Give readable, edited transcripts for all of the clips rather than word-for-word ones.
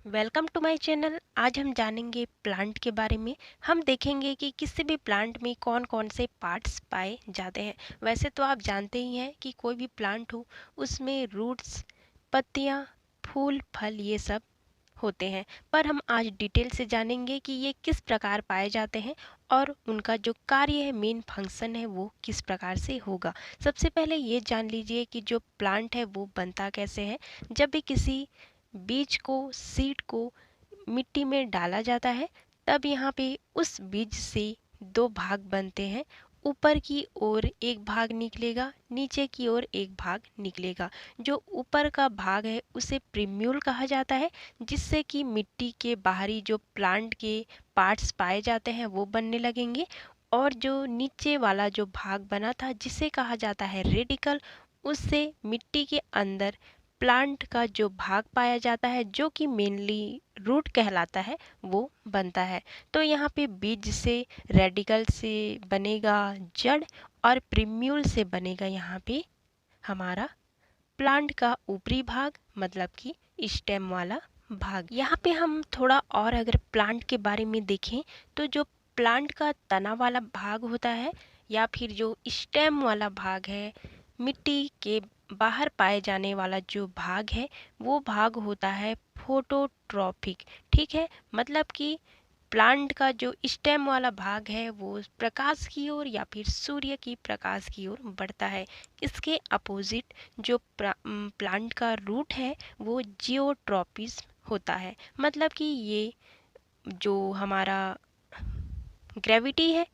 Welcome to my channel. आज हम जानेंगे प्लांट के बारे में। हम देखेंगे कि किसी भी प्लांट में कौन कौन से पार्ट्स पाए जाते हैं। वैसे तो आप जानते ही हैं कि कोई भी प्लांट हो उसमें रूट्स, पत्तियां, फूल, फल ये सब होते हैं। पर हम आज डिटेल से जानेंगे कि ये किस प्रकार पाए जाते हैं और उनका जो कार्य है, मेन फंक्शन है, वो किस प्रकार से होगा। सबसे पहले ये जान लीजिए कि जो प्लांट है वो बनता कैसे है। जब भी किसी बीज को, सीड को मिट्टी में डाला जाता है, तब यहाँ पे उस बीज से दो भाग बनते हैं। ऊपर की ओर एक भाग निकलेगा, नीचे की ओर एक भाग निकलेगा। जो ऊपर का भाग है उसे प्रीम्यूल कहा जाता है, जिससे कि मिट्टी के बाहरी जो प्लांट के पार्ट्स पाए जाते हैं वो बनने लगेंगे। और जो नीचे वाला जो भाग बना था जिसे कहा जाता है रेडिकल, उससे मिट्टी के अंदर प्लांट का जो भाग पाया जाता है जो कि मेनली रूट कहलाता है, वो बनता है। तो यहाँ पे बीज से, रेडिकल से बनेगा जड़, और प्रीम्यूल से बनेगा यहाँ पे हमारा प्लांट का ऊपरी भाग, मतलब कि स्टेम वाला भाग। यहाँ पे हम थोड़ा और अगर प्लांट के बारे में देखें तो जो प्लांट का तना वाला भाग होता है या फिर जो स्टेम वाला भाग है, मिट्टी के बाहर पाए जाने वाला जो भाग है, वो भाग होता है फोटोट्रॉपिक। ठीक है, मतलब कि प्लांट का जो स्टेम वाला भाग है वो प्रकाश की ओर या फिर सूर्य की प्रकाश की ओर बढ़ता है। इसके अपोजिट जो प्लांट का रूट है वो जियोट्रॉपिज्म होता है। मतलब कि ये जो हमारा ग्रेविटी है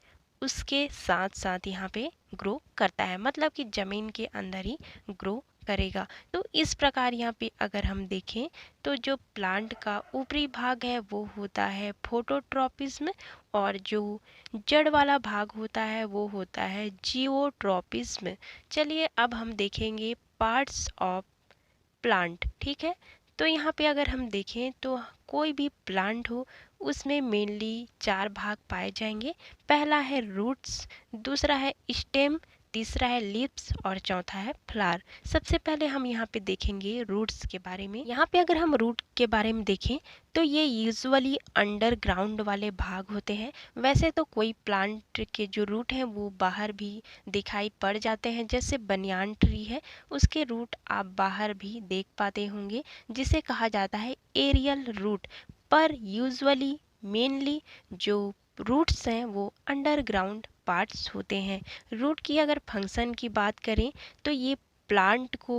उसके साथ साथ यहाँ पे ग्रो करता है, मतलब कि ज़मीन के अंदर ही ग्रो करेगा। तो इस प्रकार यहाँ पे अगर हम देखें तो जो प्लांट का ऊपरी भाग है वो होता है फोटोट्रॉपिज्म, और जो जड़ वाला भाग होता है वो होता है जियोट्रॉपिज्म। चलिए अब हम देखेंगे पार्ट्स ऑफ प्लांट। ठीक है, तो यहाँ पे अगर हम देखें तो कोई भी प्लांट हो उसमें मेनली चार भाग पाए जाएंगे। पहला है रूट्स, दूसरा है स्टेम, तीसरा है लीव्स और चौथा है फ्लावर। सबसे पहले हम यहाँ पे देखेंगे रूट्स के बारे में। यहाँ पे अगर हम रूट के बारे में देखें तो ये यूजुअली अंडरग्राउंड वाले भाग होते हैं। वैसे तो कोई प्लांट के जो रूट हैं वो बाहर भी दिखाई पड़ जाते हैं, जैसे बनियान ट्री है, उसके रूट आप बाहर भी देख पाते होंगे, जिसे कहा जाता है एरियल रूट। पर यूजुअली मेनली जो रूट्स हैं वो अंडरग्राउंड पार्ट्स होते हैं। रूट की अगर फंक्शन की बात करें तो ये प्लांट को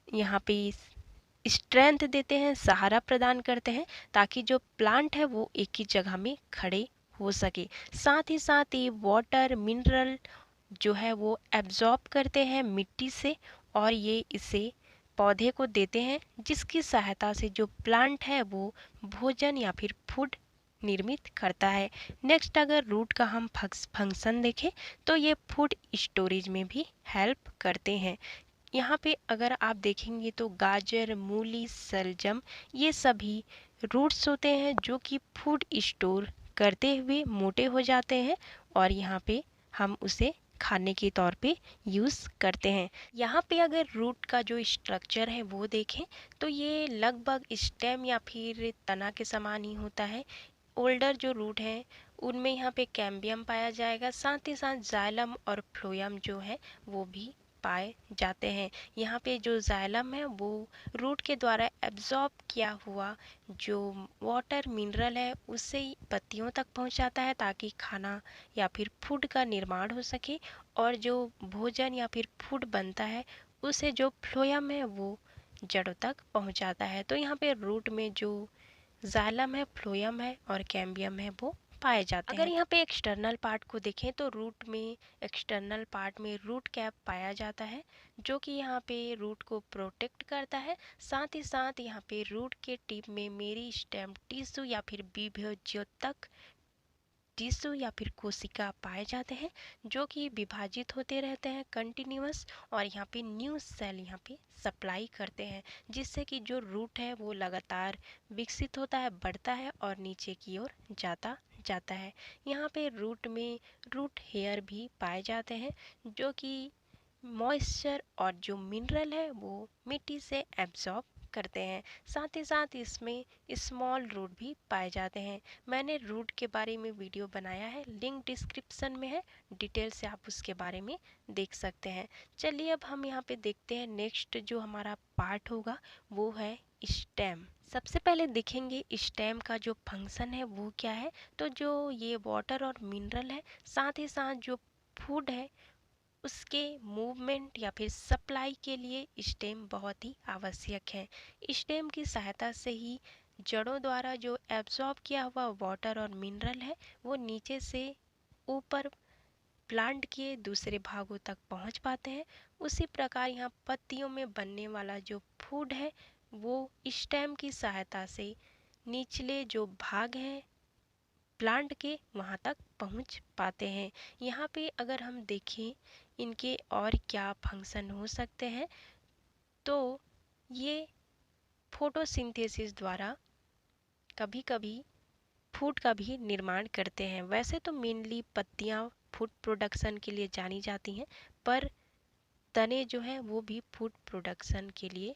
यहाँ पे स्ट्रेंथ देते हैं, सहारा प्रदान करते हैं, ताकि जो प्लांट है वो एक ही जगह में खड़े हो सके। साथ ही साथ ये वाटर मिनरल जो है वो एब्जॉर्ब करते हैं मिट्टी से, और ये इसे पौधे को देते हैं, जिसकी सहायता से जो प्लांट है वो भोजन या फिर फूड निर्मित करता है। नेक्स्ट अगर रूट का हम फंक्शन देखें तो ये फूड स्टोरेज में भी हेल्प करते हैं। यहाँ पे अगर आप देखेंगे तो गाजर, मूली, सलजम, ये सभी रूट्स होते हैं जो कि फूड स्टोर करते हुए मोटे हो जाते हैं, और यहाँ पे हम उसे खाने के तौर पे यूज़ करते हैं। यहाँ पे अगर रूट का जो स्ट्रक्चर है वो देखें तो ये लगभग स्टेम या फिर तना के समान ही होता है। ओल्डर जो रूट है उनमें यहाँ पे कैम्बियम पाया जाएगा, साथ ही साथ जाइलम और फ्लोयम जो है वो भी पाए जाते हैं। यहाँ पे जो जाइलम है वो रूट के द्वारा एब्जॉर्ब किया हुआ जो वाटर मिनरल है उसे पत्तियों तक पहुँचाता है, ताकि खाना या फिर फूड का निर्माण हो सके, और जो भोजन या फिर फूड बनता है उसे जो फ्लोयम है वो जड़ों तक पहुँचाता है। तो यहाँ पे रूट में जो जाइलम है, फ्लोयम है और कैम्बियम है वो पाए जाते हैं। अगर यहाँ पे एक्सटर्नल पार्ट को देखें तो रूट में, एक्सटर्नल पार्ट में रूट कैप पाया जाता है, जो कि यहाँ पे रूट को प्रोटेक्ट करता है। साथ ही साथ यहाँ पे रूट के टिप में मेरी स्टेम टिश्यू या फिर विभज्योतक टिश्यू या फिर कोशिका पाए जाते हैं, जो कि विभाजित होते रहते हैं कंटिन्यूअस, और यहाँ पे न्यू सेल यहाँ पे सप्लाई करते हैं, जिससे कि जो रूट है वो लगातार विकसित होता है, बढ़ता है और नीचे की ओर जाता जाता है। यहाँ पे रूट में रूट हेयर भी पाए जाते हैं, जो कि मॉइस्चर और जो मिनरल है वो मिट्टी से एब्जॉर्ब करते हैं। साथ ही साथ इसमें स्मॉल रूट भी पाए जाते हैं। मैंने रूट के बारे में वीडियो बनाया है, लिंक डिस्क्रिप्शन में है, डिटेल से आप उसके बारे में देख सकते हैं। चलिए अब हम यहाँ पे देखते हैं नेक्स्ट जो हमारा पार्ट होगा वो है स्टेम। सबसे पहले देखेंगे स्टेम का जो फंक्शन है वो क्या है। तो जो ये वाटर और मिनरल है, साथ ही साथ जो फूड है, उसके मूवमेंट या फिर सप्लाई के लिए स्टेम बहुत ही आवश्यक है। स्टेम की सहायता से ही जड़ों द्वारा जो एब्जॉर्ब किया हुआ वाटर और मिनरल है वो नीचे से ऊपर प्लांट के दूसरे भागों तक पहुंच पाते हैं। उसी प्रकार यहाँ पत्तियों में बनने वाला जो फूड है वो स्टेम की सहायता से निचले जो भाग हैं प्लांट के वहाँ तक पहुँच पाते हैं। यहाँ पे अगर हम देखें इनके और क्या फंक्शन हो सकते हैं, तो ये फोटोसिंथेसिस द्वारा कभी कभी फूड का भी निर्माण करते हैं। वैसे तो मेनली पत्तियाँ फूड प्रोडक्शन के लिए जानी जाती हैं, पर तने जो हैं वो भी फूड प्रोडक्शन के लिए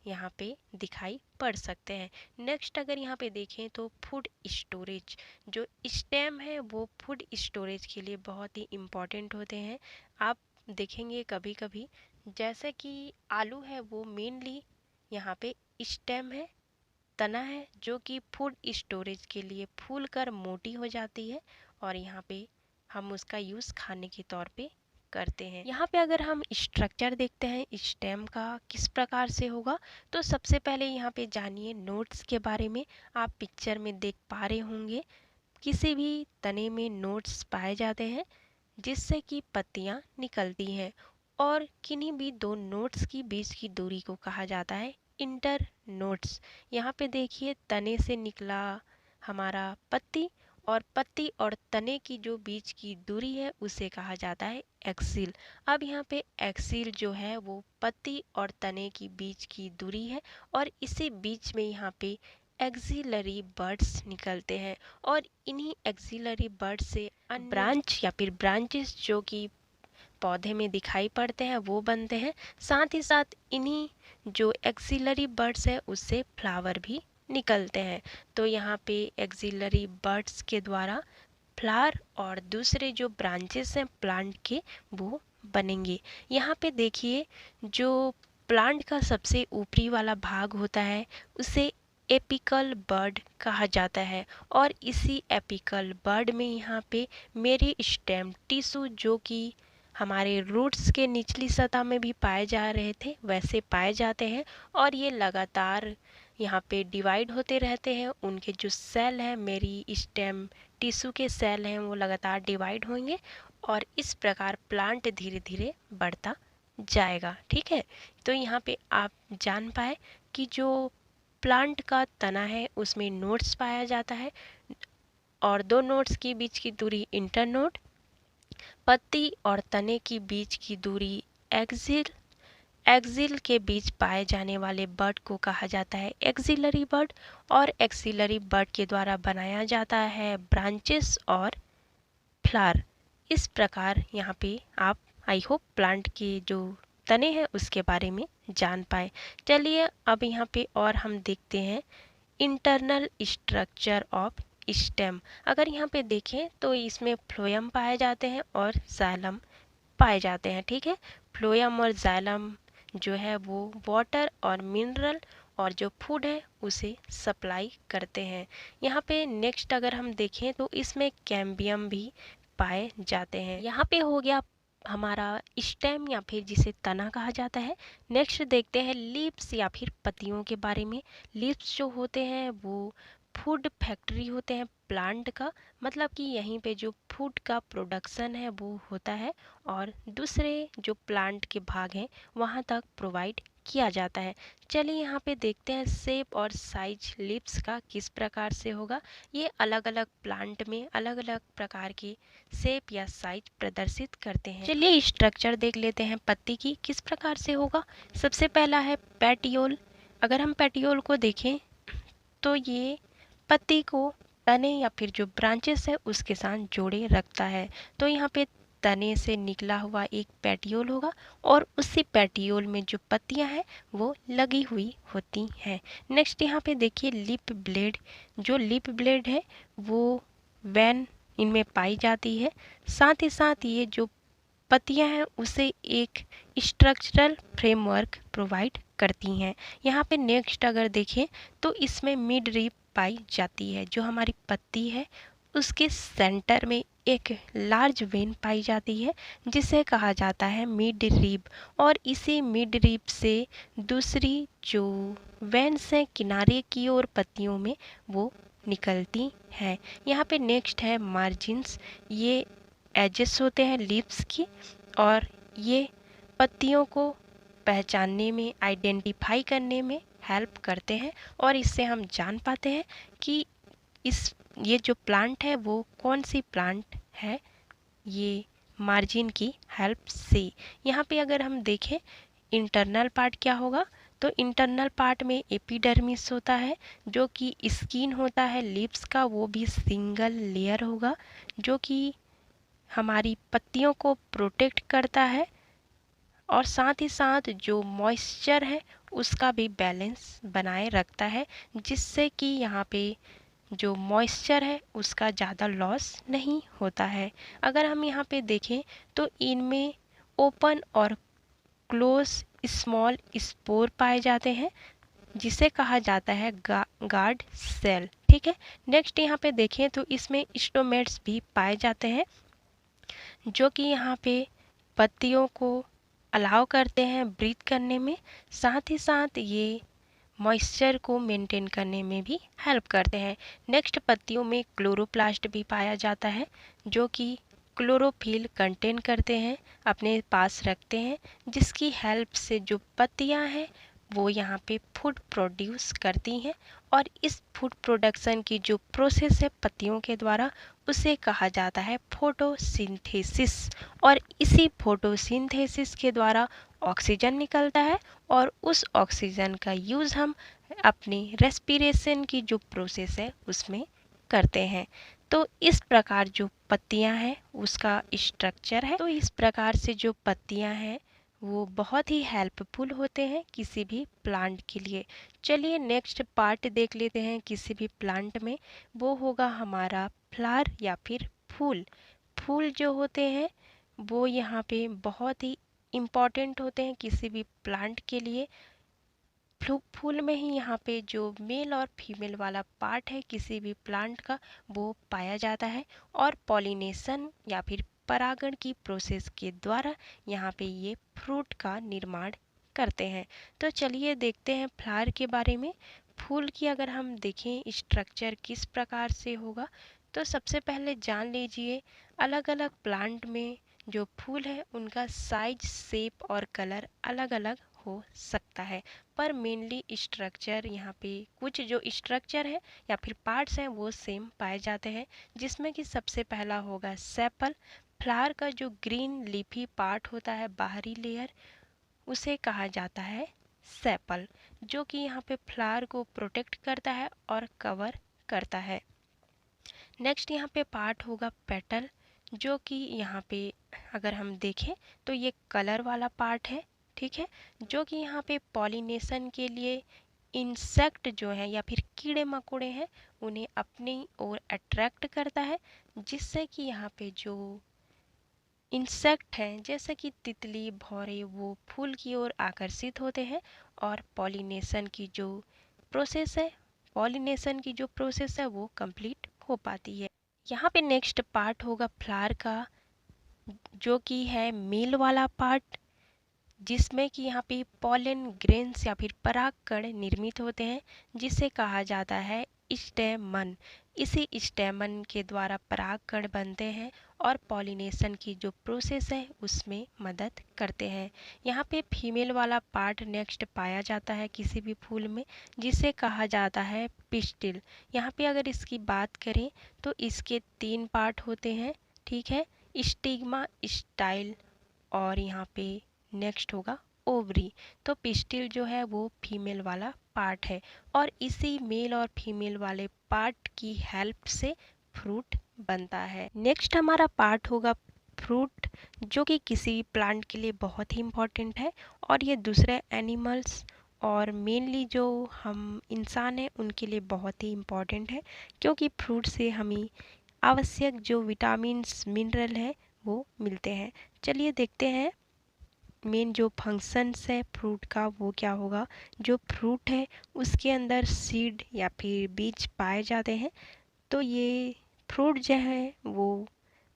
यहाँ पे दिखाई पड़ सकते हैं। नेक्स्ट अगर यहाँ पे देखें तो फूड स्टोरेज, जो स्टेम है वो फूड स्टोरेज के लिए बहुत ही इम्पॉर्टेंट होते हैं। आप देखेंगे कभी कभी जैसे कि आलू है वो मेनली यहाँ पे स्टेम है, तना है, जो कि फूड स्टोरेज के लिए फूल कर मोटी हो जाती है और यहाँ पे हम उसका यूज़ खाने के तौर पे करते हैं। यहाँ पे अगर हम स्ट्रक्चर देखते हैं स्टेम का किस प्रकार से होगा, तो सबसे पहले यहाँ पे जानिए नोड्स के बारे में। आप पिक्चर में देख पा रहे होंगे किसी भी तने में नोड्स पाए जाते हैं जिससे कि पत्तियाँ निकलती हैं, और किन्हीं भी दो नोड्स की बीच की दूरी को कहा जाता है इंटर नोड्स। यहाँ पे देखिए तने से निकला हमारा पत्ती, और पत्ती और तने की जो बीच की दूरी है उसे कहा जाता है एक्सिल। अब यहाँ पे एक्सिल जो है वो पत्ती और तने की बीच की दूरी है, और इसी बीच में यहाँ पे एक्सिलरी बर्ड्स निकलते हैं, और इन्हीं एक्सिलरी बर्ड्स से ब्रांच या फिर ब्रांचेस जो कि पौधे में दिखाई पड़ते हैं वो बनते हैं। साथ ही साथ इन्हीं जो एक्सिलरी बर्ड्स है उससे फ्लावर भी निकलते हैं। तो यहाँ पे एक्सिलरी बर्ड्स के द्वारा फ्लावर और दूसरे जो ब्रांचेस हैं प्लांट के वो बनेंगे। यहाँ पे देखिए जो प्लांट का सबसे ऊपरी वाला भाग होता है उसे एपिकल बर्ड कहा जाता है, और इसी एपिकल बर्ड में यहाँ पे मेरी स्टेम टिश्यू जो कि हमारे रूट्स के निचली सतह में भी पाए जा रहे थे वैसे पाए जाते हैं, और ये लगातार यहाँ पे डिवाइड होते रहते हैं। उनके जो सेल हैं मेरी स्टेम टिश्यू के सेल हैं वो लगातार डिवाइड होंगे, और इस प्रकार प्लांट धीरे धीरे बढ़ता जाएगा। ठीक है, तो यहाँ पे आप जान पाए कि जो प्लांट का तना है उसमें नोड्स पाया जाता है, और दो नोड्स के बीच की दूरी इंटरनोड, पत्ती और तने की बीच की दूरी एक्सिल, एक्सिल के बीच पाए जाने वाले बर्ड को कहा जाता है एक्सिलरी बर्ड, और एक्सिलरी बर्ड के द्वारा बनाया जाता है ब्रांचेस और फ्लावर। इस प्रकार यहाँ पे आप आई होप प्लांट के जो तने हैं उसके बारे में जान पाए। चलिए अब यहाँ पे और हम देखते हैं इंटरनल स्ट्रक्चर ऑफ स्टेम। अगर यहाँ पे देखें तो इसमें फ्लोएम पाए जाते हैं और जाइलम पाए जाते हैं। ठीक है, फ्लोएम और जाइलम जो है वो वाटर और मिनरल और जो फूड है उसे सप्लाई करते हैं। यहाँ पे नेक्स्ट अगर हम देखें तो इसमें कैम्बियम भी पाए जाते हैं। यहाँ पे हो गया हमारा स्टेम या फिर जिसे तना कहा जाता है। नेक्स्ट देखते हैं लीव्स या फिर पत्तियों के बारे में। लीव्स जो होते हैं वो फूड फैक्ट्री होते हैं प्लांट का, मतलब कि यहीं पे जो फूड का प्रोडक्शन है वो होता है, और दूसरे जो प्लांट के भाग हैं वहाँ तक प्रोवाइड किया जाता है। चलिए यहाँ पे देखते हैं शेप और साइज लीव्स का किस प्रकार से होगा। ये अलग अलग प्लांट में अलग अलग प्रकार के शेप या साइज प्रदर्शित करते हैं। चलिए स्ट्रक्चर देख लेते हैं पत्ती की किस प्रकार से होगा। सबसे पहला है पेटियोल। अगर हम पेटियोल को देखें तो ये पत्ती को तने या फिर जो ब्रांचेस है उसके साथ जोड़े रखता है। तो यहाँ पे तने से निकला हुआ एक पेटियोल होगा और उसी पेटियोल में जो पत्तियां हैं वो लगी हुई होती हैं। नेक्स्ट यहाँ पे देखिए लिप ब्लेड। जो लिप ब्लेड है वो वैन इनमें पाई जाती है। साथ ही साथ ये जो पत्तियां हैं उसे एक स्ट्रक्चरल फ्रेमवर्क प्रोवाइड करती हैं। यहाँ पे नेक्स्ट अगर देखें तो इसमें मिड रिप पाई जाती है। जो हमारी पत्ती है उसके सेंटर में एक लार्ज वेन पाई जाती है जिसे कहा जाता है मिड रिब, और इसी मिड रिब से दूसरी जो वेन्स हैं किनारे की ओर पत्तियों में वो निकलती हैं। यहाँ पे नेक्स्ट है मार्जिन्स। ये एजेस होते हैं लीव्स की और ये पत्तियों को पहचानने में, आइडेंटिफाई करने में हेल्प करते हैं और इससे हम जान पाते हैं कि ये जो प्लांट है वो कौन सी प्लांट है, ये मार्जिन की हेल्प से। यहाँ पे अगर हम देखें इंटरनल पार्ट क्या होगा, तो इंटरनल पार्ट में एपिडर्मिस होता है जो कि स्किन होता है लीव्स का, वो भी सिंगल लेयर होगा जो कि हमारी पत्तियों को प्रोटेक्ट करता है और साथ ही साथ जो मॉइस्चर है उसका भी बैलेंस बनाए रखता है, जिससे कि यहाँ पे जो मॉइस्चर है उसका ज़्यादा लॉस नहीं होता है। अगर हम यहाँ पे देखें तो इनमें ओपन और क्लोज स्मॉल स्पोर पाए जाते हैं जिसे कहा जाता है गार्ड सेल। ठीक है। नेक्स्ट यहाँ पे देखें तो इसमें स्टोमेट्स भी पाए जाते हैं जो कि यहाँ पे पत्तियों को अलाउ करते हैं ब्रीथ करने में, साथ ही साथ ये मॉइस्चर को मेंटेन करने में भी हेल्प करते हैं। नेक्स्ट पत्तियों में क्लोरोप्लास्ट भी पाया जाता है जो कि क्लोरोफिल कंटेन करते हैं, अपने पास रखते हैं, जिसकी हेल्प से जो पत्तियां हैं वो यहाँ पे फूड प्रोड्यूस करती हैं और इस फूड प्रोडक्शन की जो प्रोसेस है पत्तियों के द्वारा उसे कहा जाता है फोटोसिंथेसिस। और इसी फोटोसिंथेसिस के द्वारा ऑक्सीजन निकलता है और उस ऑक्सीजन का यूज़ हम अपनी रेस्पिरेशन की जो प्रोसेस है उसमें करते हैं। तो इस प्रकार जो पत्तियां हैं उसका स्ट्रक्चर है। तो इस प्रकार से जो पत्तियां हैं वो बहुत ही हेल्पफुल होते हैं किसी भी प्लांट के लिए। चलिए नेक्स्ट पार्ट देख लेते हैं किसी भी प्लांट में, वो होगा हमारा फ्लावर या फिर फूल। फूल जो होते हैं वो यहाँ पे बहुत ही इम्पॉर्टेंट होते हैं किसी भी प्लांट के लिए। फूल में ही यहाँ पे जो मेल और फीमेल वाला पार्ट है किसी भी प्लांट का वो पाया जाता है और पॉलिनेशन या फिर परागण की प्रोसेस के द्वारा यहाँ पे ये फ्रूट का निर्माण करते हैं। तो चलिए देखते हैं फ्लावर के बारे में। फूल की अगर हम देखें स्ट्रक्चर किस प्रकार से होगा, तो सबसे पहले जान लीजिए अलग अलग प्लांट में जो फूल है उनका साइज, शेप और कलर अलग अलग हो सकता है, पर मेनली स्ट्रक्चर यहाँ पे कुछ जो स्ट्रक्चर है या फिर पार्ट्स हैं वो सेम पाए जाते हैं, जिसमें कि सबसे पहला होगा सेपल। फ्लावर का जो ग्रीन लीफी पार्ट होता है बाहरी लेयर उसे कहा जाता है सेपल, जो कि यहाँ पे फ्लावर को प्रोटेक्ट करता है और कवर करता है। नेक्स्ट यहाँ पे पार्ट होगा पेटल, जो कि यहाँ पे अगर हम देखें तो ये कलर वाला पार्ट है। ठीक है। जो कि यहाँ पे पॉलिनेशन के लिए इंसेक्ट जो है या फिर कीड़े मकोड़े हैं उन्हें अपनी ओर अट्रैक्ट करता है, जिससे कि यहाँ पे जो इंसेक्ट हैं जैसे कि तितली, भौरे, वो फूल की ओर आकर्षित होते हैं और पॉलिनेशन की जो प्रोसेस है वो कंप्लीट हो पाती है। यहाँ पे नेक्स्ट पार्ट होगा फ्लावर का जो कि है मेल वाला पार्ट, जिसमें कि यहाँ पे पॉलन ग्रेन्स या फिर परागकण निर्मित होते हैं जिसे कहा जाता है स्टेमन। इसी स्टेमन के द्वारा परागकण बनते हैं और पॉलिनेशन की जो प्रोसेस है उसमें मदद करते हैं। यहाँ पे फीमेल वाला पार्ट नेक्स्ट पाया जाता है किसी भी फूल में, जिसे कहा जाता है पिस्टिल। यहाँ पे अगर इसकी बात करें तो इसके 3 पार्ट होते हैं। ठीक है। स्टिग्मा, स्टाइल और यहाँ पे नेक्स्ट होगा ओवरी। तो पिस्टिल जो है वो फीमेल वाला पार्ट है और इसी मेल और फीमेल वाले पार्ट की हेल्प से फ्रूट बनता है। नेक्स्ट हमारा पार्ट होगा फ्रूट जो कि किसी प्लांट के लिए बहुत ही इम्पॉर्टेंट है, और ये दूसरे एनिमल्स और मेनली जो हम इंसान हैं उनके लिए बहुत ही इम्पॉर्टेंट है, क्योंकि फ्रूट से हमें आवश्यक जो विटामिन्स मिनरल है वो मिलते हैं। चलिए देखते हैं मेन जो फंक्शंस है फ्रूट का वो क्या होगा। जो फ्रूट है उसके अंदर सीड या फिर बीज पाए जाते हैं, तो ये फ्रूट जो है वो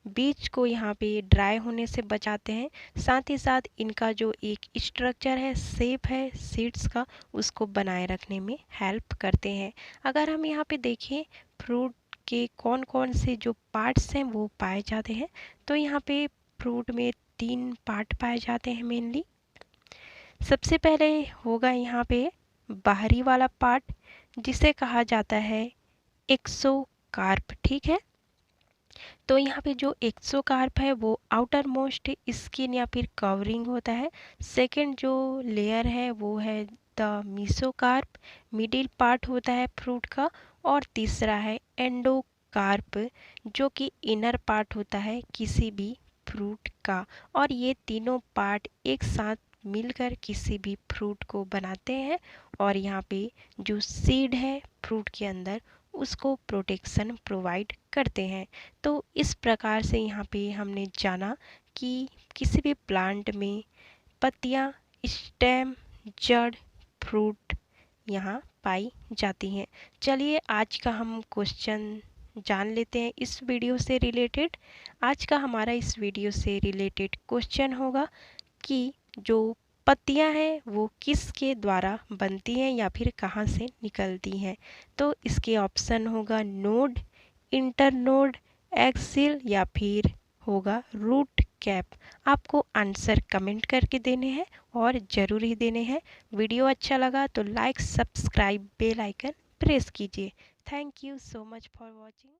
बीज को यहाँ पे ड्राई होने से बचाते हैं। साथ ही साथ इनका जो एक स्ट्रक्चर है, शेप है सीड्स का, उसको बनाए रखने में हेल्प करते हैं। अगर हम यहाँ पे देखें फ्रूट के कौन कौन से जो पार्ट्स हैं वो पाए जाते हैं, तो यहाँ पे फ्रूट में 3 पार्ट पाए जाते हैं मेनली। सबसे पहले होगा यहाँ पे बाहरी वाला पार्ट, जिसे कहा जाता है एक्सोकार्प, ठीक है। तो यहाँ पे जो एक्सोकार्प है वो आउटर मोस्ट स्किन या फिर कवरिंग होता है। सेकंड जो लेयर है वो है द मीसोकार्प, मिडिल पार्ट होता है फ्रूट का। और तीसरा है एंडोकार्प, जो कि इनर पार्ट होता है किसी भी फ्रूट का। और ये तीनों पार्ट एक साथ मिलकर किसी भी फ्रूट को बनाते हैं, और यहाँ पे जो सीड है फ्रूट के अंदर उसको प्रोटेक्शन प्रोवाइड करते हैं। तो इस प्रकार से यहाँ पे हमने जाना कि किसी भी प्लांट में पत्तियाँ, स्टेम, जड़, फ्रूट यहाँ पाई जाती हैं। चलिए आज का हम क्वेश्चन जान लेते हैं इस वीडियो से रिलेटेड। आज का हमारा इस वीडियो से रिलेटेड क्वेश्चन होगा कि जो पत्तियां हैं वो किसके द्वारा बनती हैं या फिर कहाँ से निकलती हैं। तो इसके ऑप्शन होगा नोड, इंटरनोड, एक्सिल या फिर होगा रूट कैप। आपको आंसर कमेंट करके देने हैं और ज़रूर ही देने हैं। वीडियो अच्छा लगा तो like, subscribe, bell icon press कीजिए। Thank you so much for watching.